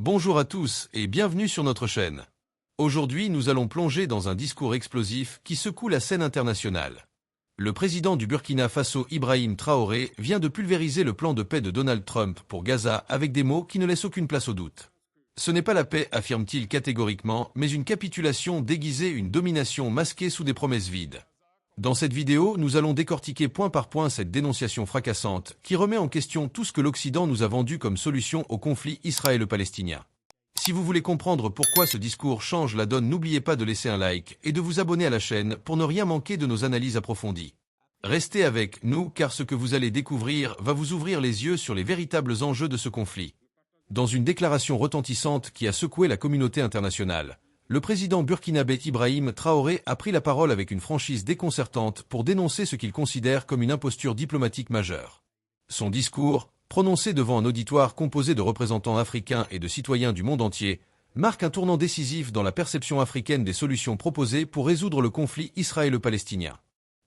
Bonjour à tous et bienvenue sur notre chaîne. Aujourd'hui, nous allons plonger dans un discours explosif qui secoue la scène internationale. Le président du Burkina Faso, Ibrahim Traoré, vient de pulvériser le plan de paix de Donald Trump pour Gaza avec des mots qui ne laissent aucune place au doute. Ce n'est pas la paix, affirme-t-il catégoriquement, mais une capitulation déguisée, une domination masquée sous des promesses vides. Dans cette vidéo, nous allons décortiquer point par point cette dénonciation fracassante qui remet en question tout ce que l'Occident nous a vendu comme solution au conflit israélo-palestinien. Si vous voulez comprendre pourquoi ce discours change la donne, n'oubliez pas de laisser un like et de vous abonner à la chaîne pour ne rien manquer de nos analyses approfondies. Restez avec nous car ce que vous allez découvrir va vous ouvrir les yeux sur les véritables enjeux de ce conflit. Dans une déclaration retentissante qui a secoué la communauté internationale, le président burkinabé Ibrahim Traoré a pris la parole avec une franchise déconcertante pour dénoncer ce qu'il considère comme une imposture diplomatique majeure. Son discours, prononcé devant un auditoire composé de représentants africains et de citoyens du monde entier, marque un tournant décisif dans la perception africaine des solutions proposées pour résoudre le conflit israélo-palestinien.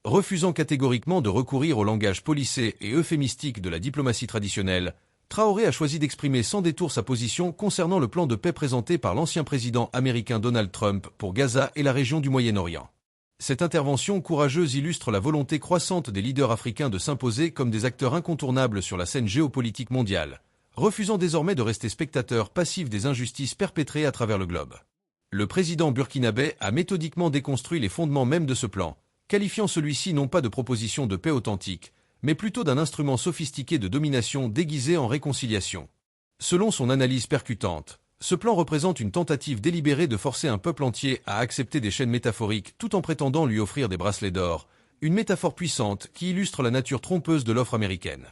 Refusant catégoriquement de recourir au langage policé et euphémistique de la diplomatie traditionnelle, Traoré a choisi d'exprimer sans détour sa position concernant le plan de paix présenté par l'ancien président américain Donald Trump pour Gaza et la région du Moyen-Orient. Cette intervention courageuse illustre la volonté croissante des leaders africains de s'imposer comme des acteurs incontournables sur la scène géopolitique mondiale, refusant désormais de rester spectateurs passifs des injustices perpétrées à travers le globe. Le président burkinabé a méthodiquement déconstruit les fondements même de ce plan, qualifiant celui-ci non pas de proposition de paix authentique, mais plutôt d'un instrument sophistiqué de domination déguisé en réconciliation. Selon son analyse percutante, ce plan représente une tentative délibérée de forcer un peuple entier à accepter des chaînes métaphoriques tout en prétendant lui offrir des bracelets d'or, une métaphore puissante qui illustre la nature trompeuse de l'offre américaine.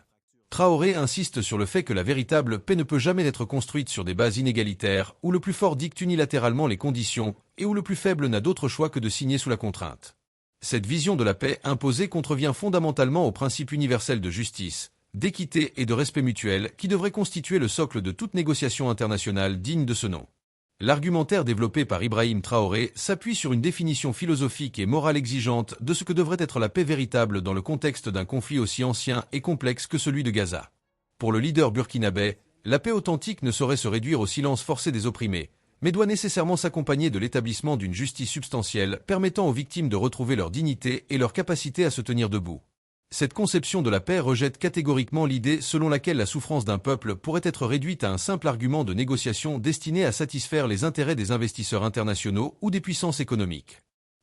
Traoré insiste sur le fait que la véritable paix ne peut jamais être construite sur des bases inégalitaires où le plus fort dicte unilatéralement les conditions et où le plus faible n'a d'autre choix que de signer sous la contrainte. Cette vision de la paix imposée contrevient fondamentalement aux principes universels de justice, d'équité et de respect mutuel qui devraient constituer le socle de toute négociation internationale digne de ce nom. L'argumentaire développé par Ibrahim Traoré s'appuie sur une définition philosophique et morale exigeante de ce que devrait être la paix véritable dans le contexte d'un conflit aussi ancien et complexe que celui de Gaza. Pour le leader burkinabé, la paix authentique ne saurait se réduire au silence forcé des opprimés, mais doit nécessairement s'accompagner de l'établissement d'une justice substantielle permettant aux victimes de retrouver leur dignité et leur capacité à se tenir debout. Cette conception de la paix rejette catégoriquement l'idée selon laquelle la souffrance d'un peuple pourrait être réduite à un simple argument de négociation destiné à satisfaire les intérêts des investisseurs internationaux ou des puissances économiques.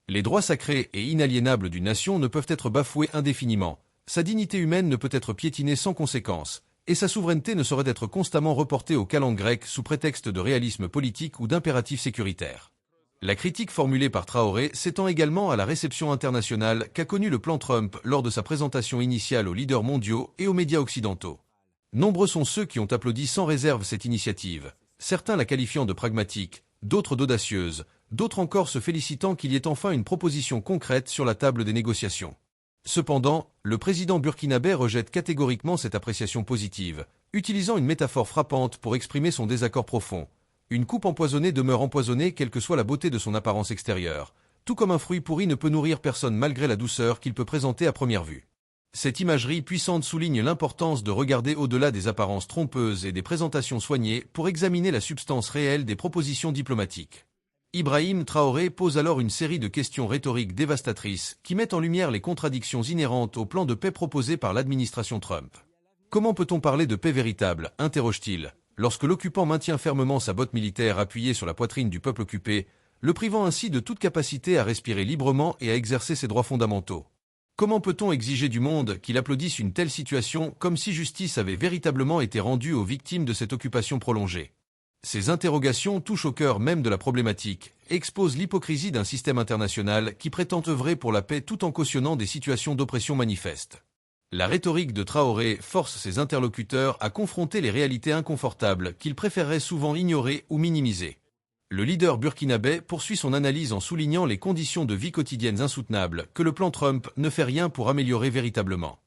Les droits sacrés et inaliénables d'une nation ne peuvent être bafoués indéfiniment, sa dignité humaine ne peut être piétinée sans conséquence, et sa souveraineté ne saurait être constamment reportée aux calendes grecques sous prétexte de réalisme politique ou d'impératifs sécuritaires. La critique formulée par Traoré s'étend également à la réception internationale qu'a connue le plan Trump lors de sa présentation initiale aux leaders mondiaux et aux médias occidentaux. Nombreux sont ceux qui ont applaudi sans réserve cette initiative, certains la qualifiant de pragmatique, d'autres d'audacieuse, d'autres encore se félicitant qu'il y ait enfin une proposition concrète sur la table des négociations. Cependant, le président burkinabé rejette catégoriquement cette appréciation positive, utilisant une métaphore frappante pour exprimer son désaccord profond. Une coupe empoisonnée demeure empoisonnée quelle que soit la beauté de son apparence extérieure, tout comme un fruit pourri ne peut nourrir personne malgré la douceur qu'il peut présenter à première vue. Cette imagerie puissante souligne l'importance de regarder au-delà des apparences trompeuses et des présentations soignées pour examiner la substance réelle des propositions diplomatiques. Ibrahim Traoré pose alors une série de questions rhétoriques dévastatrices qui mettent en lumière les contradictions inhérentes au plan de paix proposé par l'administration Trump. Comment peut-on parler de paix véritable, interroge-t-il, lorsque l'occupant maintient fermement sa botte militaire appuyée sur la poitrine du peuple occupé, le privant ainsi de toute capacité à respirer librement et à exercer ses droits fondamentaux? Comment peut-on exiger du monde qu'il applaudisse une telle situation comme si justice avait véritablement été rendue aux victimes de cette occupation prolongée? Ces interrogations touchent au cœur même de la problématique et exposent l'hypocrisie d'un système international qui prétend œuvrer pour la paix tout en cautionnant des situations d'oppression manifestes. La rhétorique de Traoré force ses interlocuteurs à confronter les réalités inconfortables qu'ils préféreraient souvent ignorer ou minimiser. Le leader burkinabé poursuit son analyse en soulignant les conditions de vie quotidiennes insoutenables que le plan Trump ne fait rien pour améliorer véritablement.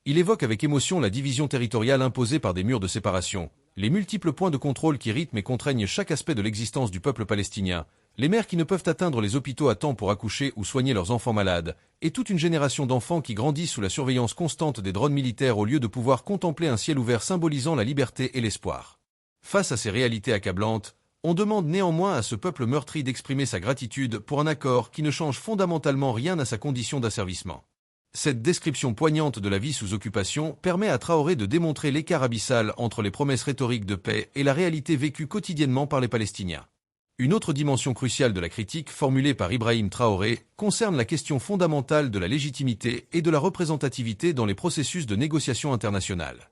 Il évoque avec émotion la division territoriale imposée par des murs de séparation, les multiples points de contrôle qui rythment et contraignent chaque aspect de l'existence du peuple palestinien, les mères qui ne peuvent atteindre les hôpitaux à temps pour accoucher ou soigner leurs enfants malades, et toute une génération d'enfants qui grandissent sous la surveillance constante des drones militaires au lieu de pouvoir contempler un ciel ouvert symbolisant la liberté et l'espoir. Face à ces réalités accablantes, on demande néanmoins à ce peuple meurtri d'exprimer sa gratitude pour un accord qui ne change fondamentalement rien à sa condition d'asservissement. Cette description poignante de la vie sous occupation permet à Traoré de démontrer l'écart abyssal entre les promesses rhétoriques de paix et la réalité vécue quotidiennement par les Palestiniens. Une autre dimension cruciale de la critique formulée par Ibrahim Traoré concerne la question fondamentale de la légitimité et de la représentativité dans les processus de négociation internationale.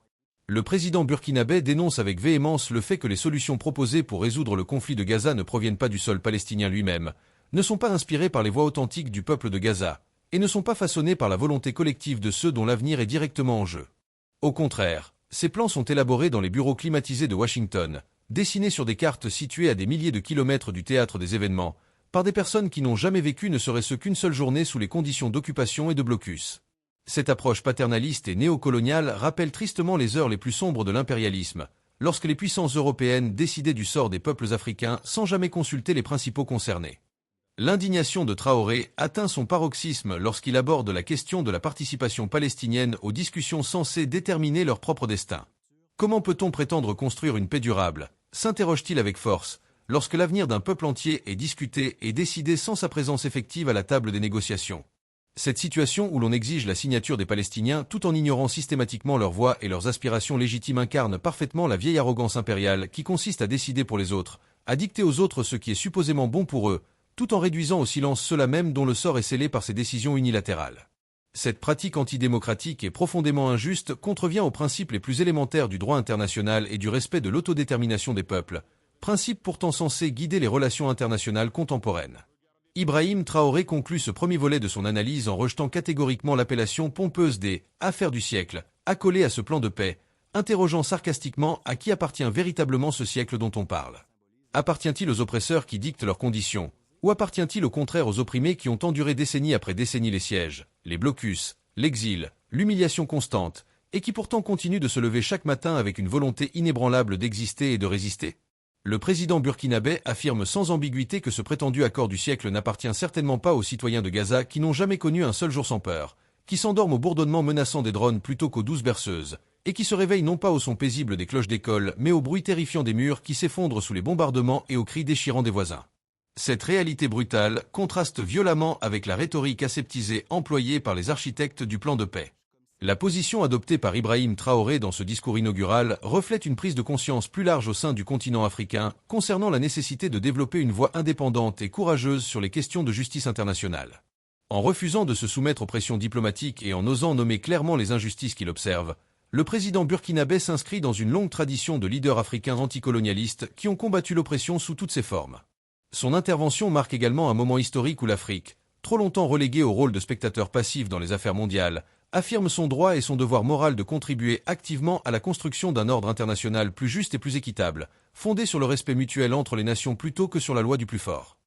Le président burkinabé dénonce avec véhémence le fait que les solutions proposées pour résoudre le conflit de Gaza ne proviennent pas du sol palestinien lui-même, ne sont pas inspirées par les voix authentiques du peuple de Gaza, et ne sont pas façonnées par la volonté collective de ceux dont l'avenir est directement en jeu. Au contraire, ces plans sont élaborés dans les bureaux climatisés de Washington, dessinés sur des cartes situées à des milliers de kilomètres du théâtre des événements, par des personnes qui n'ont jamais vécu ne serait-ce qu'une seule journée sous les conditions d'occupation et de blocus. Cette approche paternaliste et néocoloniale rappelle tristement les heures les plus sombres de l'impérialisme, lorsque les puissances européennes décidaient du sort des peuples africains sans jamais consulter les principaux concernés. L'indignation de Traoré atteint son paroxysme lorsqu'il aborde la question de la participation palestinienne aux discussions censées déterminer leur propre destin. Comment peut-on prétendre construire une paix durable, s'interroge-t-il avec force, lorsque l'avenir d'un peuple entier est discuté et décidé sans sa présence effective à la table des négociations? Cette situation où l'on exige la signature des Palestiniens tout en ignorant systématiquement leurs voix et leurs aspirations légitimes incarne parfaitement la vieille arrogance impériale qui consiste à décider pour les autres, à dicter aux autres ce qui est supposément bon pour eux, tout en réduisant au silence ceux-là même dont le sort est scellé par ces décisions unilatérales. Cette pratique antidémocratique et profondément injuste contrevient aux principes les plus élémentaires du droit international et du respect de l'autodétermination des peuples, principes pourtant censés guider les relations internationales contemporaines. Ibrahim Traoré conclut ce premier volet de son analyse en rejetant catégoriquement l'appellation pompeuse des « affaires du siècle » accolée à ce plan de paix, interrogeant sarcastiquement à qui appartient véritablement ce siècle dont on parle. Appartient-il aux oppresseurs qui dictent leurs conditions, ou appartient-il au contraire aux opprimés qui ont enduré décennie après décennie les sièges, les blocus, l'exil, l'humiliation constante, et qui pourtant continuent de se lever chaque matin avec une volonté inébranlable d'exister et de résister? Le président burkinabé affirme sans ambiguïté que ce prétendu accord du siècle n'appartient certainement pas aux citoyens de Gaza qui n'ont jamais connu un seul jour sans peur, qui s'endorment au bourdonnement menaçant des drones plutôt qu'aux douces berceuses, et qui se réveillent non pas au son paisible des cloches d'école, mais au bruit terrifiant des murs qui s'effondrent sous les bombardements et aux cris déchirants des voisins. Cette réalité brutale contraste violemment avec la rhétorique aseptisée employée par les architectes du plan de paix. La position adoptée par Ibrahim Traoré dans ce discours inaugural reflète une prise de conscience plus large au sein du continent africain concernant la nécessité de développer une voix indépendante et courageuse sur les questions de justice internationale. En refusant de se soumettre aux pressions diplomatiques et en osant nommer clairement les injustices qu'il observe, le président burkinabé s'inscrit dans une longue tradition de leaders africains anticolonialistes qui ont combattu l'oppression sous toutes ses formes. Son intervention marque également un moment historique où l'Afrique, trop longtemps reléguée au rôle de spectateur passif dans les affaires mondiales, affirme son droit et son devoir moral de contribuer activement à la construction d'un ordre international plus juste et plus équitable, fondé sur le respect mutuel entre les nations plutôt que sur la loi du plus fort.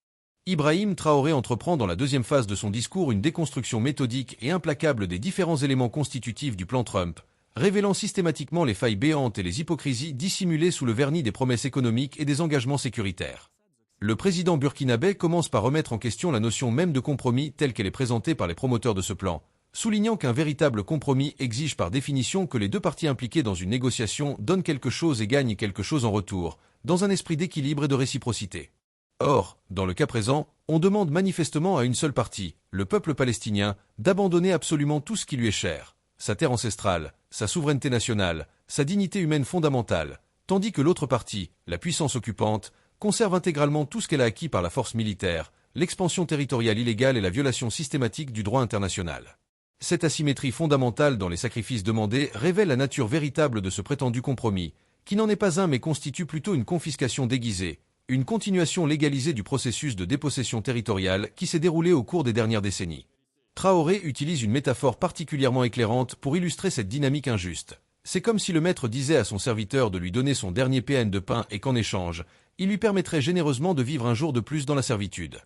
Ibrahim Traoré entreprend dans la deuxième phase de son discours une déconstruction méthodique et implacable des différents éléments constitutifs du plan Trump, révélant systématiquement les failles béantes et les hypocrisies dissimulées sous le vernis des promesses économiques et des engagements sécuritaires. Le président burkinabé commence par remettre en question la notion même de compromis telle qu'elle est présentée par les promoteurs de ce plan, soulignant qu'un véritable compromis exige par définition que les deux parties impliquées dans une négociation donnent quelque chose et gagnent quelque chose en retour, dans un esprit d'équilibre et de réciprocité. Or, dans le cas présent, on demande manifestement à une seule partie, le peuple palestinien, d'abandonner absolument tout ce qui lui est cher, sa terre ancestrale, sa souveraineté nationale, sa dignité humaine fondamentale, tandis que l'autre partie, la puissance occupante, conserve intégralement tout ce qu'elle a acquis par la force militaire, l'expansion territoriale illégale et la violation systématique du droit international. Cette asymétrie fondamentale dans les sacrifices demandés révèle la nature véritable de ce prétendu compromis, qui n'en est pas un mais constitue plutôt une confiscation déguisée, une continuation légalisée du processus de dépossession territoriale qui s'est déroulé au cours des dernières décennies. Traoré utilise une métaphore particulièrement éclairante pour illustrer cette dynamique injuste. C'est comme si le maître disait à son serviteur de lui donner son dernier PN de pain et qu'en échange, il lui permettrait généreusement de vivre un jour de plus dans la servitude.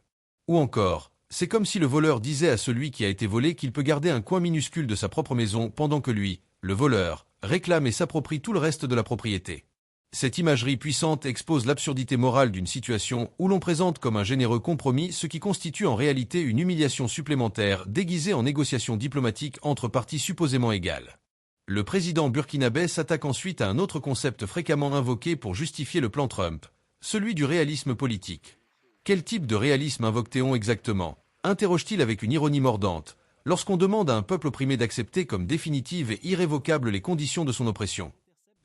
Ou encore, c'est comme si le voleur disait à celui qui a été volé qu'il peut garder un coin minuscule de sa propre maison pendant que lui, le voleur, réclame et s'approprie tout le reste de la propriété. Cette imagerie puissante expose l'absurdité morale d'une situation où l'on présente comme un généreux compromis ce qui constitue en réalité une humiliation supplémentaire déguisée en négociation diplomatique entre parties supposément égales. Le président burkinabé s'attaque ensuite à un autre concept fréquemment invoqué pour justifier le plan Trump, celui du réalisme politique. Quel type de réalisme invoque-t-on exactement? Interroge-t-il avec une ironie mordante, lorsqu'on demande à un peuple opprimé d'accepter comme définitives et irrévocables les conditions de son oppression.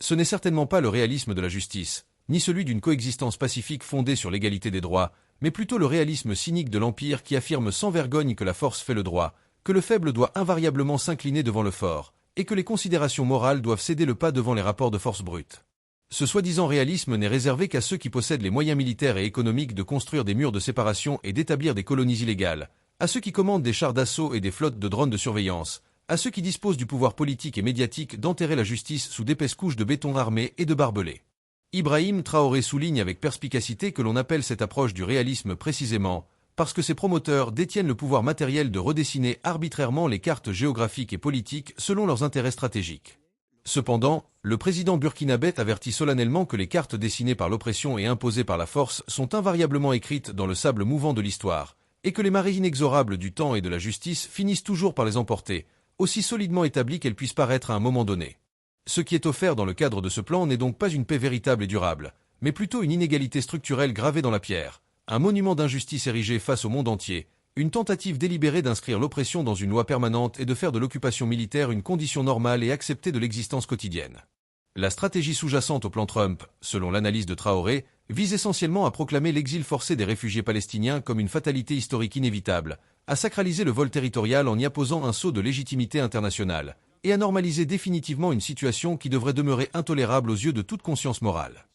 Ce n'est certainement pas le réalisme de la justice, ni celui d'une coexistence pacifique fondée sur l'égalité des droits, mais plutôt le réalisme cynique de l'Empire qui affirme sans vergogne que la force fait le droit, que le faible doit invariablement s'incliner devant le fort, et que les considérations morales doivent céder le pas devant les rapports de force brutes. Ce soi-disant réalisme n'est réservé qu'à ceux qui possèdent les moyens militaires et économiques de construire des murs de séparation et d'établir des colonies illégales, à ceux qui commandent des chars d'assaut et des flottes de drones de surveillance, à ceux qui disposent du pouvoir politique et médiatique d'enterrer la justice sous d'épaisses couches de béton armé et de barbelés. Ibrahim Traoré souligne avec perspicacité que l'on appelle cette approche du réalisme précisément parce que ses promoteurs détiennent le pouvoir matériel de redessiner arbitrairement les cartes géographiques et politiques selon leurs intérêts stratégiques. Cependant, le président burkinabé avertit solennellement que les cartes dessinées par l'oppression et imposées par la force sont invariablement écrites dans le sable mouvant de l'histoire, et que les marées inexorables du temps et de la justice finissent toujours par les emporter, aussi solidement établies qu'elles puissent paraître à un moment donné. Ce qui est offert dans le cadre de ce plan n'est donc pas une paix véritable et durable, mais plutôt une inégalité structurelle gravée dans la pierre, un monument d'injustice érigé face au monde entier, une tentative délibérée d'inscrire l'oppression dans une loi permanente et de faire de l'occupation militaire une condition normale et acceptée de l'existence quotidienne. La stratégie sous-jacente au plan Trump, selon l'analyse de Traoré, vise essentiellement à proclamer l'exil forcé des réfugiés palestiniens comme une fatalité historique inévitable, à sacraliser le vol territorial en y apposant un sceau de légitimité internationale, et à normaliser définitivement une situation qui devrait demeurer intolérable aux yeux de toute conscience morale.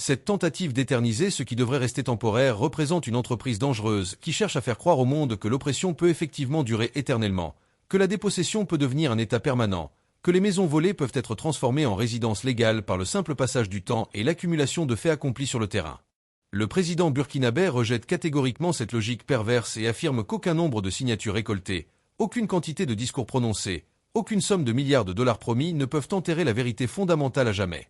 Cette tentative d'éterniser ce qui devrait rester temporaire représente une entreprise dangereuse qui cherche à faire croire au monde que l'oppression peut effectivement durer éternellement, que la dépossession peut devenir un état permanent, que les maisons volées peuvent être transformées en résidences légales par le simple passage du temps et l'accumulation de faits accomplis sur le terrain. Le président burkinabé rejette catégoriquement cette logique perverse et affirme qu'aucun nombre de signatures récoltées, aucune quantité de discours prononcés, aucune somme de milliards de dollars promis ne peuvent enterrer la vérité fondamentale à jamais.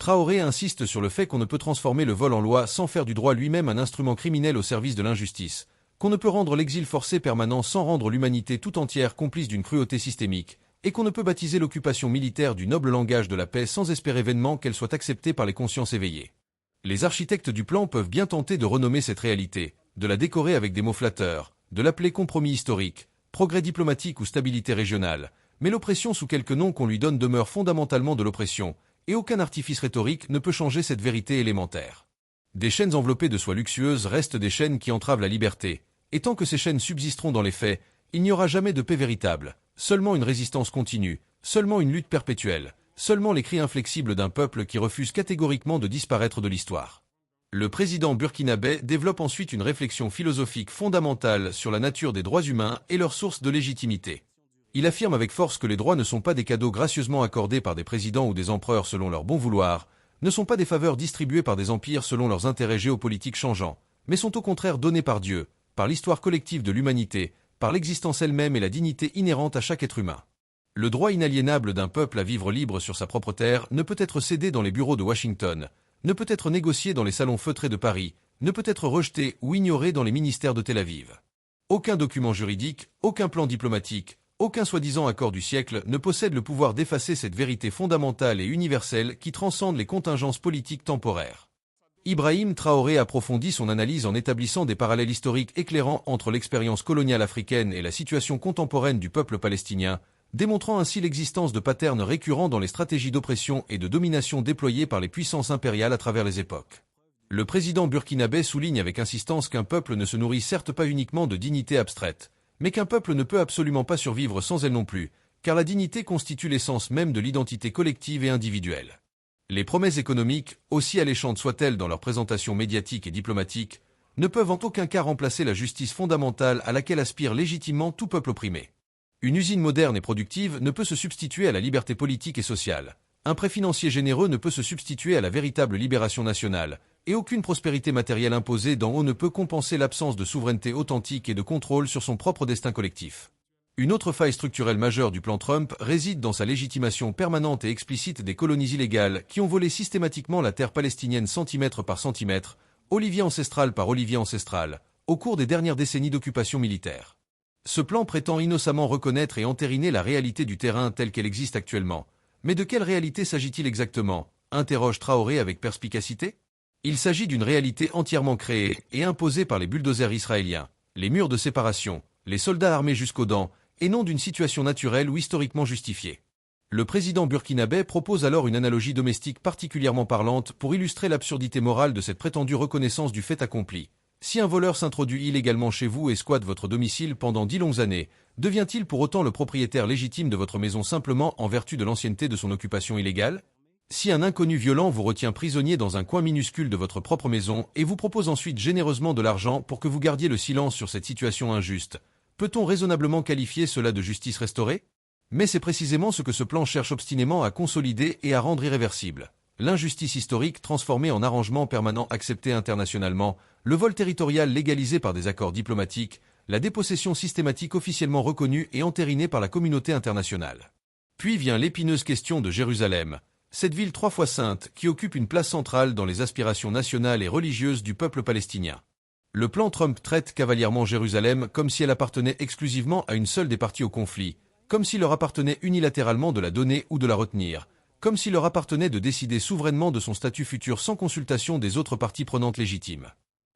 Traoré insiste sur le fait qu'on ne peut transformer le vol en loi sans faire du droit lui-même un instrument criminel au service de l'injustice, qu'on ne peut rendre l'exil forcé permanent sans rendre l'humanité tout entière complice d'une cruauté systémique, et qu'on ne peut baptiser l'occupation militaire du noble langage de la paix sans espérer vainement qu'elle soit acceptée par les consciences éveillées. Les architectes du plan peuvent bien tenter de renommer cette réalité, de la décorer avec des mots flatteurs, de l'appeler compromis historique, progrès diplomatique ou stabilité régionale, mais l'oppression sous quelque nom qu'on lui donne demeure fondamentalement de l'oppression, et aucun artifice rhétorique ne peut changer cette vérité élémentaire. Des chaînes enveloppées de soie luxueuse restent des chaînes qui entravent la liberté, et tant que ces chaînes subsisteront dans les faits, il n'y aura jamais de paix véritable, seulement une résistance continue, seulement une lutte perpétuelle, seulement les cris inflexibles d'un peuple qui refuse catégoriquement de disparaître de l'histoire. Le président burkinabé développe ensuite une réflexion philosophique fondamentale sur la nature des droits humains et leur source de légitimité. Il affirme avec force que les droits ne sont pas des cadeaux gracieusement accordés par des présidents ou des empereurs selon leur bon vouloir, ne sont pas des faveurs distribuées par des empires selon leurs intérêts géopolitiques changeants, mais sont au contraire donnés par Dieu, par l'histoire collective de l'humanité, par l'existence elle-même et la dignité inhérente à chaque être humain. Le droit inaliénable d'un peuple à vivre libre sur sa propre terre ne peut être cédé dans les bureaux de Washington, ne peut être négocié dans les salons feutrés de Paris, ne peut être rejeté ou ignoré dans les ministères de Tel Aviv. Aucun document juridique, aucun plan diplomatique, aucun soi-disant accord du siècle ne possède le pouvoir d'effacer cette vérité fondamentale et universelle qui transcende les contingences politiques temporaires. Ibrahim Traoré approfondit son analyse en établissant des parallèles historiques éclairants entre l'expérience coloniale africaine et la situation contemporaine du peuple palestinien, démontrant ainsi l'existence de patterns récurrents dans les stratégies d'oppression et de domination déployées par les puissances impériales à travers les époques. Le président burkinabé souligne avec insistance qu'un peuple ne se nourrit certes pas uniquement de dignité abstraite, mais qu'un peuple ne peut absolument pas survivre sans elle non plus, car la dignité constitue l'essence même de l'identité collective et individuelle. Les promesses économiques, aussi alléchantes soient-elles dans leur présentation médiatique et diplomatique, ne peuvent en aucun cas remplacer la justice fondamentale à laquelle aspire légitimement tout peuple opprimé. Une usine moderne et productive ne peut se substituer à la liberté politique et sociale. Un prêt financier généreux ne peut se substituer à la véritable libération nationale, et aucune prospérité matérielle imposée d'en haut ne peut compenser l'absence de souveraineté authentique et de contrôle sur son propre destin collectif. Une autre faille structurelle majeure du plan Trump réside dans sa légitimation permanente et explicite des colonies illégales qui ont volé systématiquement la terre palestinienne centimètre par centimètre, olivier ancestral par olivier ancestral, au cours des dernières décennies d'occupation militaire. Ce plan prétend innocemment reconnaître et entériner la réalité du terrain telle qu'elle existe actuellement, Mais de quelle réalité s'agit-il exactement? Interroge Traoré avec perspicacité. Il s'agit d'une réalité entièrement créée et imposée par les bulldozers israéliens, les murs de séparation, les soldats armés jusqu'aux dents, et non d'une situation naturelle ou historiquement justifiée. Le président burkinabé propose alors une analogie domestique particulièrement parlante pour illustrer l'absurdité morale de cette prétendue reconnaissance du fait accompli. Si un voleur s'introduit illégalement chez vous et squatte votre domicile pendant 10 longues années, devient-il pour autant le propriétaire légitime de votre maison simplement en vertu de l'ancienneté de son occupation illégale? Si un inconnu violent vous retient prisonnier dans un coin minuscule de votre propre maison et vous propose ensuite généreusement de l'argent pour que vous gardiez le silence sur cette situation injuste, peut-on raisonnablement qualifier cela de justice restaurée? Mais c'est précisément ce que ce plan cherche obstinément à consolider et à rendre irréversible. L'injustice historique transformée en arrangement permanent accepté internationalement, le vol territorial légalisé par des accords diplomatiques, la dépossession systématique officiellement reconnue et entérinée par la communauté internationale. Puis vient l'épineuse question de Jérusalem, cette ville 3 fois sainte qui occupe une place centrale dans les aspirations nationales et religieuses du peuple palestinien. Le plan Trump traite cavalièrement Jérusalem comme si elle appartenait exclusivement à une seule des parties au conflit, comme s'il leur appartenait unilatéralement de la donner ou de la retenir, comme s'il leur appartenait de décider souverainement de son statut futur sans consultation des autres parties prenantes légitimes.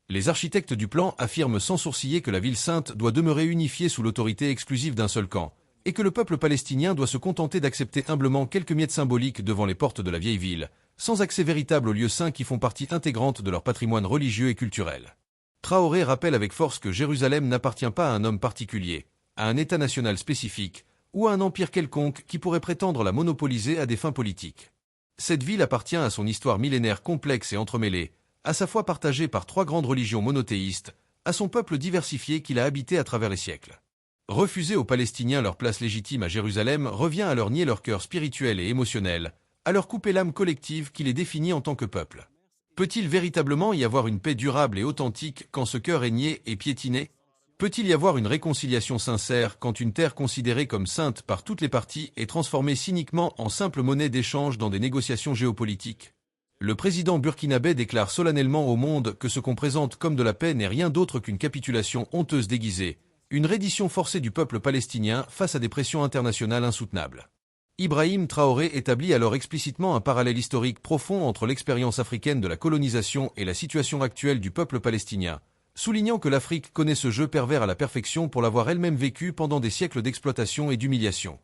Les architectes du plan affirment sans sourciller que la ville sainte doit demeurer unifiée sous l'autorité exclusive d'un seul camp, et que le peuple palestinien doit se contenter d'accepter humblement quelques miettes symboliques devant les portes de la vieille ville, sans accès véritable aux lieux saints qui font partie intégrante de leur patrimoine religieux et culturel. Traoré rappelle avec force que Jérusalem n'appartient pas à un homme particulier, à un État national spécifique, ou à un empire quelconque qui pourrait prétendre la monopoliser à des fins politiques. Cette ville appartient à son histoire millénaire complexe et entremêlée, à sa foi partagée par 3 grandes religions monothéistes, à son peuple diversifié qu'il a habité à travers les siècles. Refuser aux Palestiniens leur place légitime à Jérusalem revient à leur nier leur cœur spirituel et émotionnel, à leur couper l'âme collective qui les définit en tant que peuple. Peut-il véritablement y avoir une paix durable et authentique quand ce cœur est nié et piétiné? Peut-il y avoir une réconciliation sincère quand une terre considérée comme sainte par toutes les parties est transformée cyniquement en simple monnaie d'échange dans des négociations géopolitiques? Le président burkinabé déclare solennellement au monde que ce qu'on présente comme de la paix n'est rien d'autre qu'une capitulation honteuse déguisée, une reddition forcée du peuple palestinien face à des pressions internationales insoutenables. Ibrahim Traoré établit alors explicitement un parallèle historique profond entre l'expérience africaine de la colonisation et la situation actuelle du peuple palestinien, soulignant que l'Afrique connaît ce jeu pervers à la perfection pour l'avoir elle-même vécu pendant des siècles d'exploitation et d'humiliation.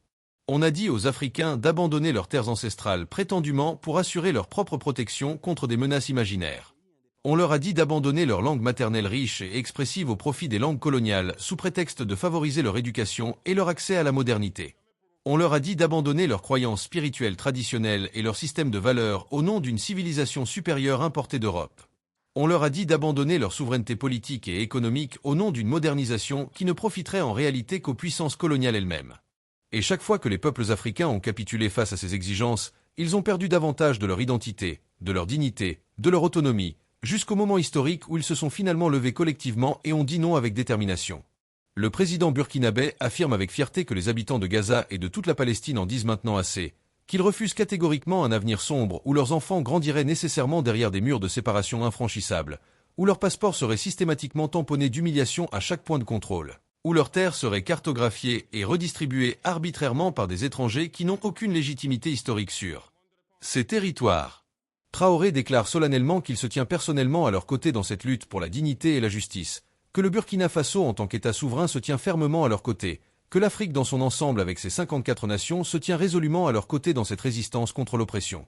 On a dit aux Africains d'abandonner leurs terres ancestrales prétendument pour assurer leur propre protection contre des menaces imaginaires. On leur a dit d'abandonner leur langue maternelle riche et expressive au profit des langues coloniales sous prétexte de favoriser leur éducation et leur accès à la modernité. On leur a dit d'abandonner leurs croyances spirituelles traditionnelles et leur système de valeurs au nom d'une civilisation supérieure importée d'Europe. On leur a dit d'abandonner leur souveraineté politique et économique au nom d'une modernisation qui ne profiterait en réalité qu'aux puissances coloniales elles-mêmes. Et chaque fois que les peuples africains ont capitulé face à ces exigences, ils ont perdu davantage de leur identité, de leur dignité, de leur autonomie, jusqu'au moment historique où ils se sont finalement levés collectivement et ont dit non avec détermination. Le président burkinabé affirme avec fierté que les habitants de Gaza et de toute la Palestine en disent maintenant assez, qu'ils refusent catégoriquement un avenir sombre où leurs enfants grandiraient nécessairement derrière des murs de séparation infranchissables, où leurs passeports seraient systématiquement tamponnés d'humiliation à chaque point de contrôle, où leurs terres seraient cartographiées et redistribuées arbitrairement par des étrangers qui n'ont aucune légitimité historique sur ces territoires. Traoré déclare solennellement qu'il se tient personnellement à leur côté dans cette lutte pour la dignité et la justice, que le Burkina Faso en tant qu'État souverain se tient fermement à leur côté, que l'Afrique dans son ensemble avec ses 54 nations se tient résolument à leur côté dans cette résistance contre l'oppression.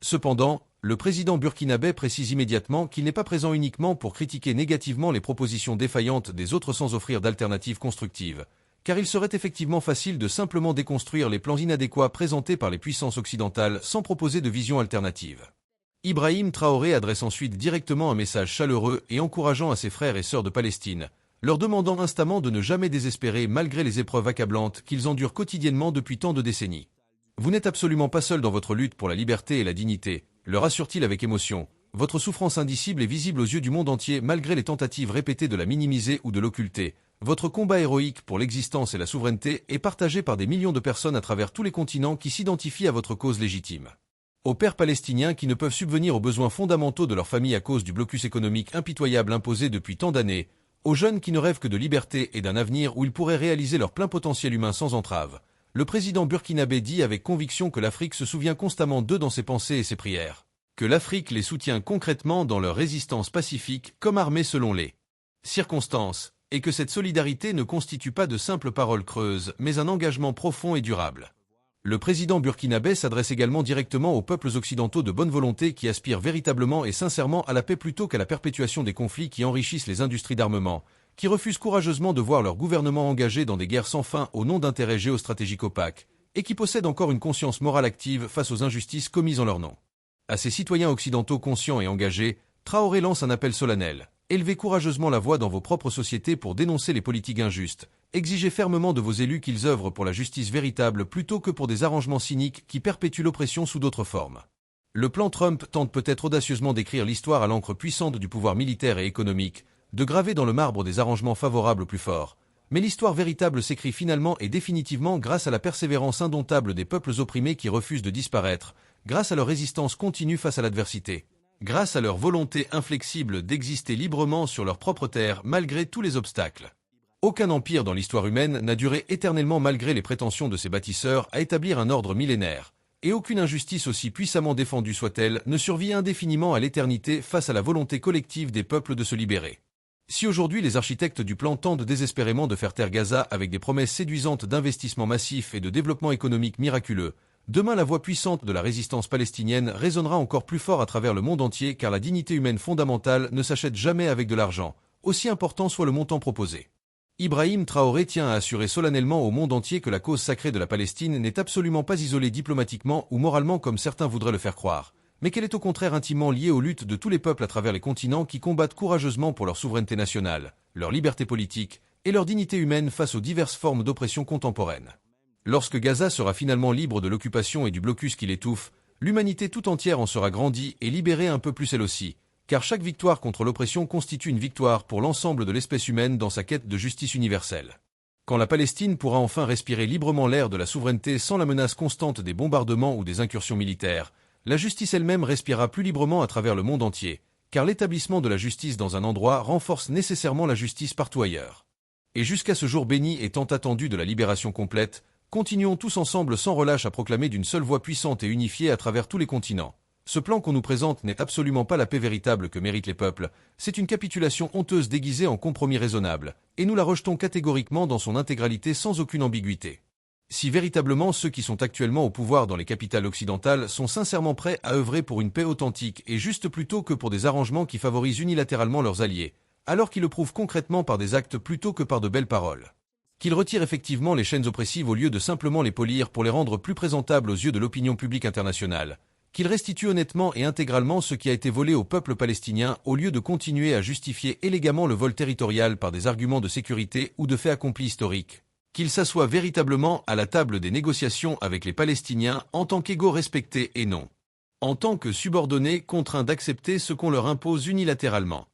Cependant, le président burkinabé précise immédiatement qu'il n'est pas présent uniquement pour critiquer négativement les propositions défaillantes des autres sans offrir d'alternatives constructives, car il serait effectivement facile de simplement déconstruire les plans inadéquats présentés par les puissances occidentales sans proposer de vision alternative. Ibrahim Traoré adresse ensuite directement un message chaleureux et encourageant à ses frères et sœurs de Palestine, leur demandant instamment de ne jamais désespérer malgré les épreuves accablantes qu'ils endurent quotidiennement depuis tant de décennies. Vous n'êtes absolument pas seul dans votre lutte pour la liberté et la dignité, leur assure-t-il avec émotion. Votre souffrance indicible est visible aux yeux du monde entier malgré les tentatives répétées de la minimiser ou de l'occulter. Votre combat héroïque pour l'existence et la souveraineté est partagé par des millions de personnes à travers tous les continents qui s'identifient à votre cause légitime. Aux pères palestiniens qui ne peuvent subvenir aux besoins fondamentaux de leur famille à cause du blocus économique impitoyable imposé depuis tant d'années, aux jeunes qui ne rêvent que de liberté et d'un avenir où ils pourraient réaliser leur plein potentiel humain sans entrave, le président burkinabé dit avec conviction que l'Afrique se souvient constamment d'eux dans ses pensées et ses prières, que l'Afrique les soutient concrètement dans leur résistance pacifique comme armée selon les circonstances, et que cette solidarité ne constitue pas de simples paroles creuses, mais un engagement profond et durable. Le président burkinabé s'adresse également directement aux peuples occidentaux de bonne volonté qui aspirent véritablement et sincèrement à la paix plutôt qu'à la perpétuation des conflits qui enrichissent les industries d'armement, qui refusent courageusement de voir leur gouvernement engagé dans des guerres sans fin au nom d'intérêts géostratégiques opaques, et qui possèdent encore une conscience morale active face aux injustices commises en leur nom. À ces citoyens occidentaux conscients et engagés, Traoré lance un appel solennel. Élevez courageusement la voix dans vos propres sociétés pour dénoncer les politiques injustes. Exigez fermement de vos élus qu'ils œuvrent pour la justice véritable plutôt que pour des arrangements cyniques qui perpétuent l'oppression sous d'autres formes. Le plan Trump tente peut-être audacieusement d'écrire l'histoire à l'encre puissante du pouvoir militaire et économique, de graver dans le marbre des arrangements favorables aux plus forts. Mais l'histoire véritable s'écrit finalement et définitivement grâce à la persévérance indomptable des peuples opprimés qui refusent de disparaître, grâce à leur résistance continue face à l'adversité, grâce à leur volonté inflexible d'exister librement sur leur propre terre malgré tous les obstacles. Aucun empire dans l'histoire humaine n'a duré éternellement malgré les prétentions de ses bâtisseurs à établir un ordre millénaire, et aucune injustice aussi puissamment défendue soit-elle ne survit indéfiniment à l'éternité face à la volonté collective des peuples de se libérer. Si aujourd'hui les architectes du plan tentent désespérément de faire taire Gaza avec des promesses séduisantes d'investissements massifs et de développement économique miraculeux, demain la voix puissante de la résistance palestinienne résonnera encore plus fort à travers le monde entier car la dignité humaine fondamentale ne s'achète jamais avec de l'argent, aussi important soit le montant proposé. Ibrahim Traoré tient à assurer solennellement au monde entier que la cause sacrée de la Palestine n'est absolument pas isolée diplomatiquement ou moralement comme certains voudraient le faire croire, mais qu'elle est au contraire intimement liée aux luttes de tous les peuples à travers les continents qui combattent courageusement pour leur souveraineté nationale, leur liberté politique et leur dignité humaine face aux diverses formes d'oppression contemporaines. Lorsque Gaza sera finalement libre de l'occupation et du blocus qui l'étouffe, l'humanité tout entière en sera grandie et libérée un peu plus elle aussi, car chaque victoire contre l'oppression constitue une victoire pour l'ensemble de l'espèce humaine dans sa quête de justice universelle. Quand la Palestine pourra enfin respirer librement l'air de la souveraineté sans la menace constante des bombardements ou des incursions militaires, la justice elle-même respirera plus librement à travers le monde entier, car l'établissement de la justice dans un endroit renforce nécessairement la justice partout ailleurs. Et jusqu'à ce jour béni et tant attendu de la libération complète, continuons tous ensemble sans relâche à proclamer d'une seule voix puissante et unifiée à travers tous les continents. Ce plan qu'on nous présente n'est absolument pas la paix véritable que méritent les peuples, c'est une capitulation honteuse déguisée en compromis raisonnable, et nous la rejetons catégoriquement dans son intégralité sans aucune ambiguïté. Si véritablement ceux qui sont actuellement au pouvoir dans les capitales occidentales sont sincèrement prêts à œuvrer pour une paix authentique et juste plutôt que pour des arrangements qui favorisent unilatéralement leurs alliés, alors qu'ils le prouvent concrètement par des actes plutôt que par de belles paroles. Qu'ils retirent effectivement les chaînes oppressives au lieu de simplement les polir pour les rendre plus présentables aux yeux de l'opinion publique internationale. Qu'ils restituent honnêtement et intégralement ce qui a été volé au peuple palestinien au lieu de continuer à justifier élégamment le vol territorial par des arguments de sécurité ou de faits accomplis historiques. Qu'ils s'assoient véritablement à la table des négociations avec les Palestiniens en tant qu'égaux respectés et non en tant que subordonnés contraints d'accepter ce qu'on leur impose unilatéralement.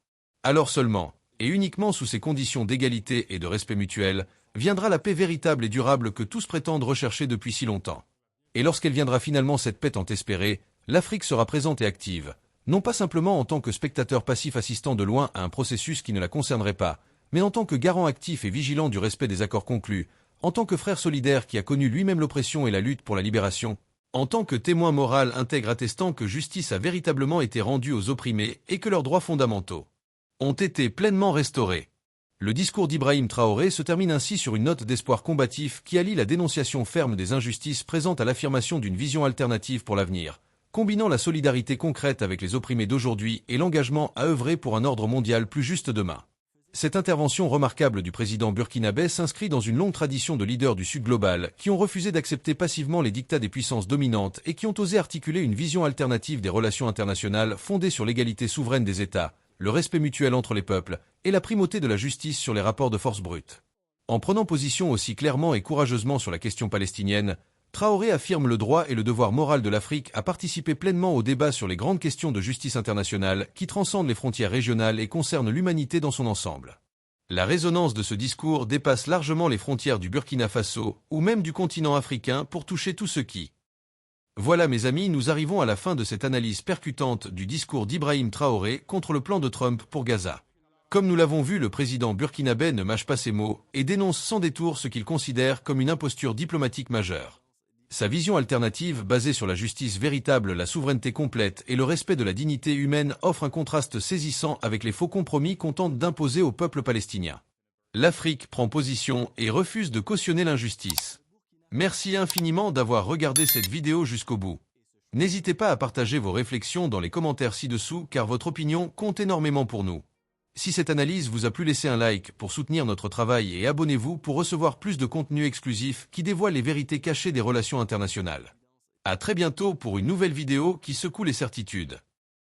Alors seulement, et uniquement sous ces conditions d'égalité et de respect mutuel, viendra la paix véritable et durable que tous prétendent rechercher depuis si longtemps. Et lorsqu'elle viendra finalement cette paix tant espérée, l'Afrique sera présente et active, non pas simplement en tant que spectateur passif assistant de loin à un processus qui ne la concernerait pas, mais en tant que garant actif et vigilant du respect des accords conclus, en tant que frère solidaire qui a connu lui-même l'oppression et la lutte pour la libération, en tant que témoin moral intègre attestant que justice a véritablement été rendue aux opprimés et que leurs droits fondamentaux ont été pleinement restaurés. Le discours d'Ibrahim Traoré se termine ainsi sur une note d'espoir combatif qui allie la dénonciation ferme des injustices présentes à l'affirmation d'une vision alternative pour l'avenir, combinant la solidarité concrète avec les opprimés d'aujourd'hui et l'engagement à œuvrer pour un ordre mondial plus juste demain. Cette intervention remarquable du président burkinabé s'inscrit dans une longue tradition de leaders du Sud global qui ont refusé d'accepter passivement les dictats des puissances dominantes et qui ont osé articuler une vision alternative des relations internationales fondée sur l'égalité souveraine des États, le respect mutuel entre les peuples et la primauté de la justice sur les rapports de force brutes. En prenant position aussi clairement et courageusement sur la question palestinienne, Traoré affirme le droit et le devoir moral de l'Afrique à participer pleinement au débat sur les grandes questions de justice internationale qui transcendent les frontières régionales et concernent l'humanité dans son ensemble. La résonance de ce discours dépasse largement les frontières du Burkina Faso ou même du continent africain pour toucher tout ce qui. Voilà mes amis, nous arrivons à la fin de cette analyse percutante du discours d'Ibrahim Traoré contre le plan de Trump pour Gaza. Comme nous l'avons vu, le président burkinabé ne mâche pas ses mots et dénonce sans détour ce qu'il considère comme une imposture diplomatique majeure. Sa vision alternative, basée sur la justice véritable, la souveraineté complète et le respect de la dignité humaine, offre un contraste saisissant avec les faux compromis qu'on tente d'imposer au peuple palestinien. L'Afrique prend position et refuse de cautionner l'injustice. Merci infiniment d'avoir regardé cette vidéo jusqu'au bout. N'hésitez pas à partager vos réflexions dans les commentaires ci-dessous car votre opinion compte énormément pour nous. Si cette analyse vous a plu, laissez un like pour soutenir notre travail et abonnez-vous pour recevoir plus de contenu exclusif qui dévoile les vérités cachées des relations internationales. À très bientôt pour une nouvelle vidéo qui secoue les certitudes.